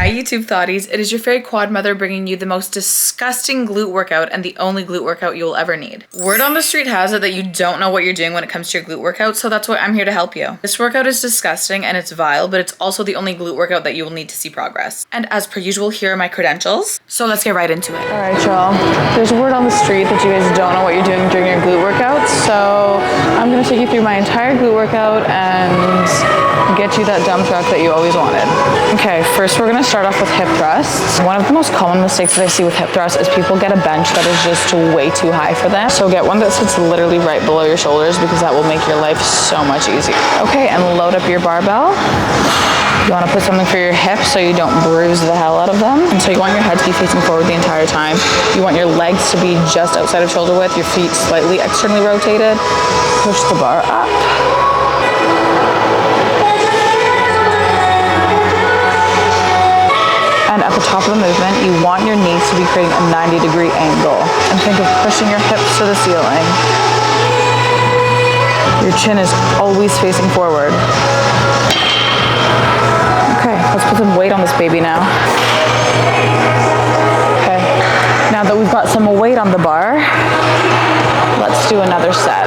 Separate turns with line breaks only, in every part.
Hi YouTube thoughties, it is your fairy quad mother bringing you the most disgusting glute workout and the only glute workout you will ever need. Word on the street has it that you don't know what you're doing when it comes to your glute workout, so that's why I'm here to help you. This workout is disgusting and it's vile, but it's also the only glute workout that you will need to see progress. And as per usual, here are my credentials. So let's get right into it. All right, y'all. There's word on the street that you guys don't know what you're doing during your glute workouts, so I'm gonna take you through my entire glute workout and get you that dump truck that you always wanted. Okay, first we're gonna start off with hip thrusts. One of the most common mistakes that I see with hip thrusts is people get a bench that is just way too high for them. So get one that sits literally right below your shoulders because that will make your life so much easier. Okay, and load up your barbell. You wanna put something for your hips so you don't bruise the hell out of them. And so you want your head to be facing forward the entire time. You want your legs to be just outside of shoulder width, your feet slightly externally rotated. Push the bar up. And at the top of the movement, you want your knees to be creating a 90-degree angle. And think of pushing your hips to the ceiling. Your chin is always facing forward. Okay, let's put some weight on this baby now. Okay, now that we've got some weight on the bar, let's do another set.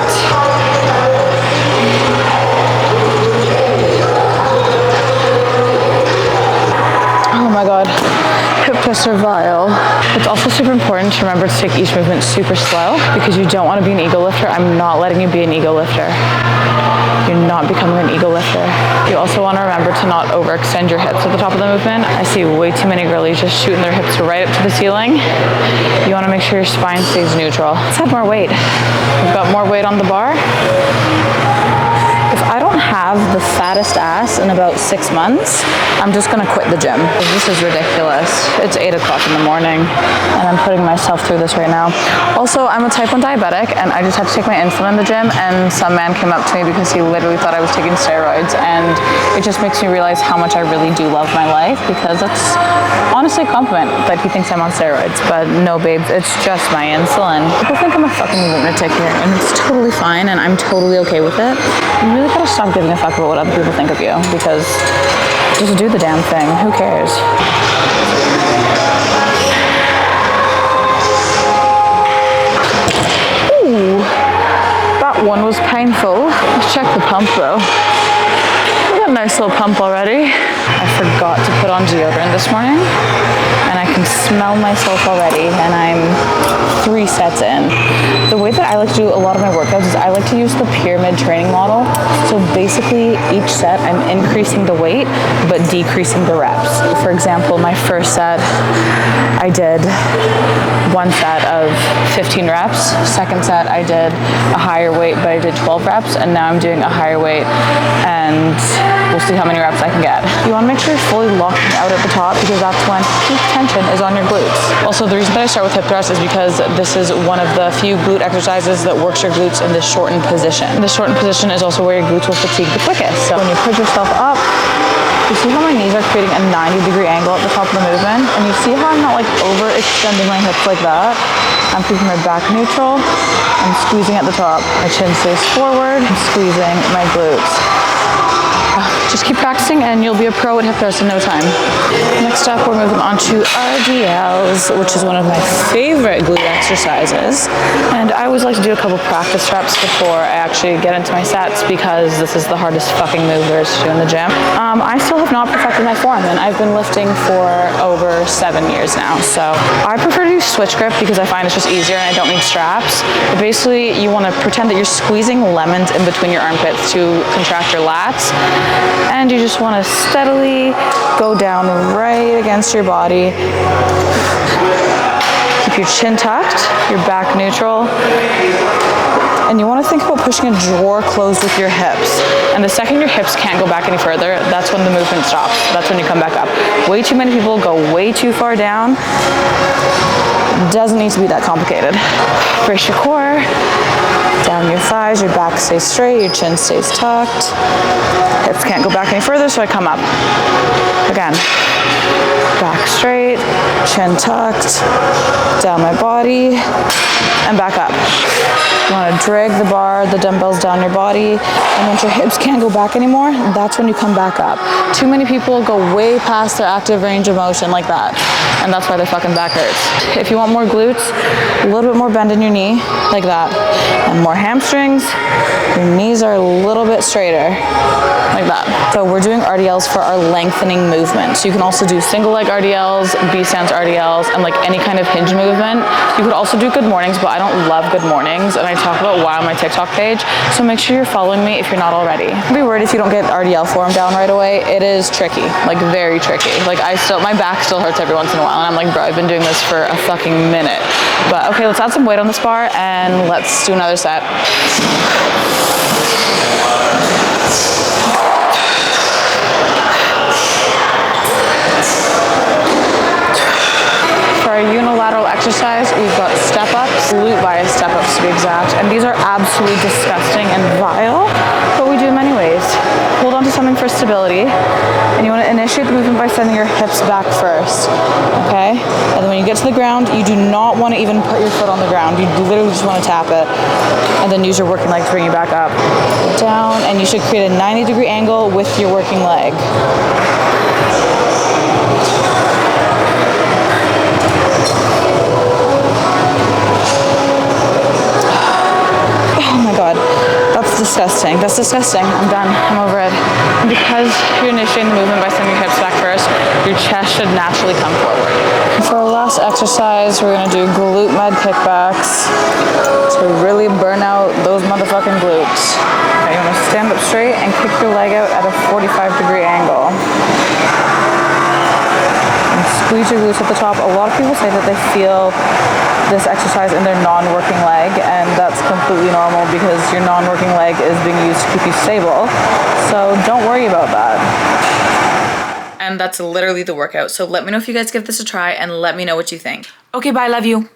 Oh my god, hip thrusts are vile. It's also super important to remember to take each movement super slow because you don't want to be an ego lifter. I'm not letting you be an ego lifter. You're not becoming an ego lifter. You also want to remember to not overextend your hips at the top of the movement. I see way too many girlies just shooting their hips right up to the ceiling. You want to make sure your spine stays neutral. Let's have more weight. We've got more weight on the bar. If I don't have the fattest ass in about 6 months, I'm just gonna quit the gym. This is ridiculous. It's 8 o'clock in the morning and I'm putting myself through this right now. Also, I'm a type 1 diabetic and I just had to take my insulin in the gym, and some man came up to me because he literally thought I was taking steroids, and it just makes me realize how much I really do love my life, because that's honestly a compliment that he thinks I'm on steroids. But no babes, it's just my insulin. People think I'm a fucking lunatic here, and it's totally fine and I'm totally okay with it. You really gotta stop giving a fuck about what other people think of you, because just do the damn thing. Who cares? Ooh, that one was painful. Let's check the pump though. We got a nice little pump already. I forgot to put on deodorant this morning and I can smell myself already, and I'm 3 sets in. The way that I like to do a lot of my workouts is I like to use the pyramid training model. So basically each set I'm increasing the weight but decreasing the reps. For example, my first set I did 1 set of 15 reps. Second set I did a higher weight but I did 12 reps, and now I'm doing a higher weight and we'll see how many reps I can get. You want to make sure you're fully locking out at the top because that's when peak tension is on your glutes. Also, the reason that I start with hip thrusts is because this is one of the few glute exercises that works your glutes in this shortened position. The shortened position is also where your glutes will fatigue the quickest. So when you push yourself up, you see how my knees are creating a 90-degree angle at the top of the movement? And you see how I'm not like overextending my hips like that? I'm keeping my back neutral. I'm squeezing at the top. My chin stays forward. I'm squeezing my glutes. Just keep practicing and you'll be a pro at hip thrusts in no time. Next up, we're moving on to RDLs, which is one of my favorite glute exercises. And I always like to do a couple practice reps before I actually get into my sets because this is the hardest fucking move there is to do in the gym. I still have not perfected my form, and I've been lifting for over 7 years now. So I prefer to do switch grip because I find it's just easier and I don't need straps. But basically, you want to pretend that you're squeezing lemons in between your armpits to contract your lats. And you just want to steadily go down right against your body. Keep your chin tucked, your back neutral. And you want to think about pushing a drawer closed with your hips. And the second your hips can't go back any further, that's when the movement stops. That's when you come back up. Way too many people go way too far down. Doesn't need to be that complicated. Brace your core. Down your thighs, your back stays straight, your chin stays tucked. Hips can't go back any further, so I come up. Again, back straight, chin tucked, down my body, and back up. You want to drag the bar, the dumbbells down your body, and once your hips can't go back anymore, that's when you come back up. Too many people go way past their active range of motion like that, and that's why their fucking back hurts. If you want more glutes, a little bit more bend in your knee, like that, and more hamstrings, your knees are a little bit straighter, like that. So we're doing RDLs for our lengthening movement. So you can also do single leg RDLs, B-stance RDLs, and like any kind of hinge movement. You could also do good mornings, but I don't love good mornings, and I talk about why on my TikTok page, so make sure you're following me if you're not already. Don't be worried if you don't get RDL form down right away. It is tricky, like very tricky. Like my back still hurts every once in a while, and I'm like, bro, I've been doing this for a fucking minute. But okay, let's add some weight on this bar, and let's do another set. For our unilateral exercise, we've got step-ups, glute bias step-ups to be exact, and these are absolutely disgusting and vile, but we do them anyways. Hold on to something for stability, and you want to initiate the movement by sending your hips back first, okay? And then when you get to the ground, you do not want to even put your foot on the ground. You literally just want to tap it, and then use your working leg to bring you back up. Down, and you should create a 90-degree angle with your working leg. Oh my God, that's disgusting. That's disgusting. I'm done. I'm over it. And because you're initiating the movement by sending your hips back first, your chest should naturally come forward. For our last exercise, we're gonna do glute med kickbacks to really burn out those motherfucking glutes. Okay, you wanna stand up straight and kick your leg out at a 45-degree angle. And squeeze your glutes at the top. A lot of people say that they feel this exercise in their non-working leg, and that's completely normal because your non-working leg is being used to keep you stable. So don't worry about that. And that's literally the workout. So let me know if you guys give this a try and let me know what you think. Okay, bye, love you.